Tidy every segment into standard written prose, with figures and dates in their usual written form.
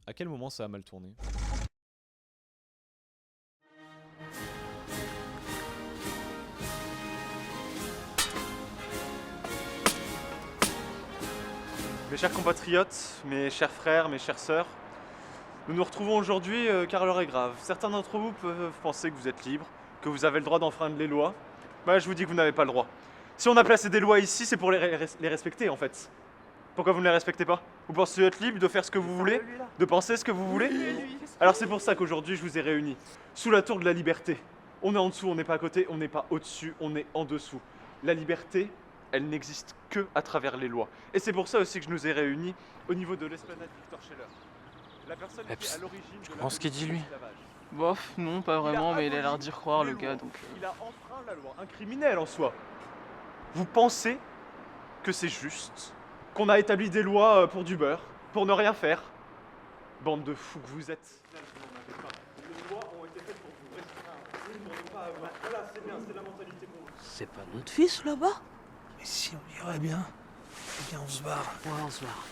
À quel moment ça a mal tourné? Mes chers compatriotes, mes chers frères, mes chères sœurs, nous nous retrouvons aujourd'hui car l'heure est grave. Certains d'entre vous peuvent penser que vous êtes libres, que vous avez le droit d'enfreindre les lois. Bah, je vous dis que vous n'avez pas le droit. Si on a placé des lois ici, c'est pour les respecter en fait. Pourquoi vous ne les respectez pas? Vous pensez être libre de faire ce que vous voulez, de penser ce que vous voulez? Alors c'est pour ça qu'aujourd'hui je vous ai réunis, sous la tour de la liberté. On est en dessous, on n'est pas à côté, on n'est pas au-dessus, on est en dessous. La liberté, elle n'existe que à travers les lois. Et c'est pour ça aussi que je nous ai réunis au niveau de l'esplanade Victor Scheller. La personne qui est à l'origine de comprends ce qu'il dit, lui? l'esclavage. Bof, non, pas vraiment, mais il a l'air d'y croire, le gars, donc... Il a enfreint la loi, un criminel en soi. Vous pensez que c'est juste, qu'on a établi des lois pour du beurre, pour ne rien faire? Bande de fous que vous êtes. Les lois ont été faites pour vous restreindre, pour ne pas avoir... Voilà, c'est bien, c'est la mentalité pour vous. C'est pas notre fils là-bas? Mais si on irait bien, eh bien on se barre. Ouais, on se barre.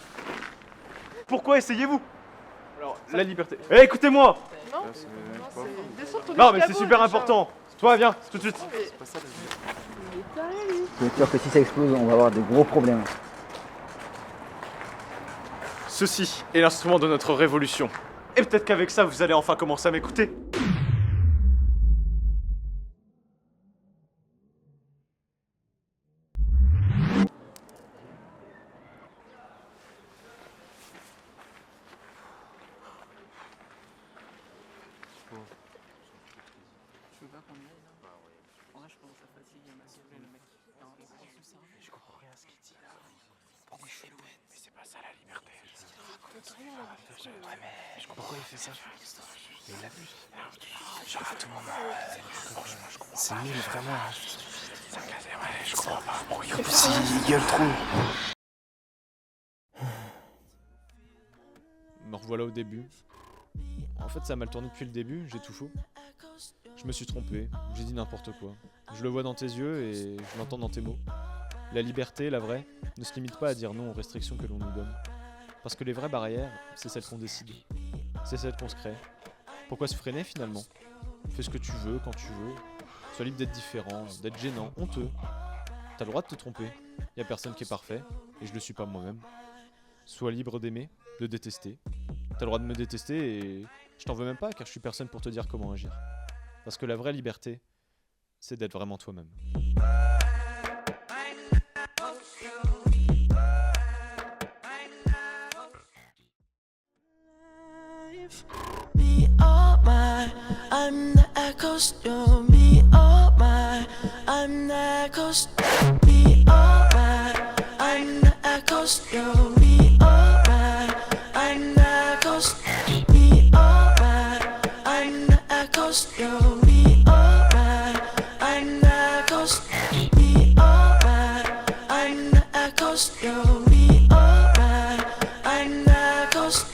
Pourquoi essayez-vous? Alors, la liberté. Eh, écoutez-moi! Non, c'est... Descends ton Non, mais c'est escabeau, super machin. important! Toi, viens, tout de suite! Il est taré, lui. Je suis sûr que si ça explose, on va avoir de gros problèmes. Ceci est l'instrument de notre révolution. Et peut-être qu'avec ça, vous allez enfin commencer à m'écouter. Tu veux pas qu'on y aille, là? En vrai, je commence à fatiguer, il m'a saoulé, le mec. Non, mais Je comprends rien à ce qu'il dit là. Pourquoi il fait bête? Mais c'est pas ça la liberté. Ouais, mais je comprends pourquoi il fait ça. Mais il abuse. Genre à tout moment. C'est nul vraiment. Ouais, je comprends pas. Il gueule trop. Me revoilà au début. En fait, ça a mal tourné depuis le début, j'ai tout faux. Je me suis trompé, j'ai dit n'importe quoi. Je le vois dans tes yeux et je l'entends dans tes mots. La liberté, la vraie, ne se limite pas à dire non aux restrictions que l'on nous donne. Parce que les vraies barrières, c'est celles qu'on décide. C'est celles qu'on se crée. Pourquoi se freiner finalement? Fais ce que tu veux, quand tu veux. Sois libre d'être différent, d'être gênant, honteux. T'as le droit de te tromper. Y a personne qui est parfait, et je le suis pas moi-même. Sois libre d'aimer, de détester. T'as le droit de me détester et je t'en veux même pas car je suis personne pour te dire comment agir. Parce que la vraie liberté, c'est d'être vraiment toi-même. Me, oh my, I'm the echoes, you're me, oh my, I'm the echoes. Me, oh my, I'm the echoes, you're me, oh my, I'm the echoes. Me, oh my, I'm the echoes, you're me, oh my, I'm the echoes. Me, oh my, I'm the echoes, you're me, oh my, I'm the echoes.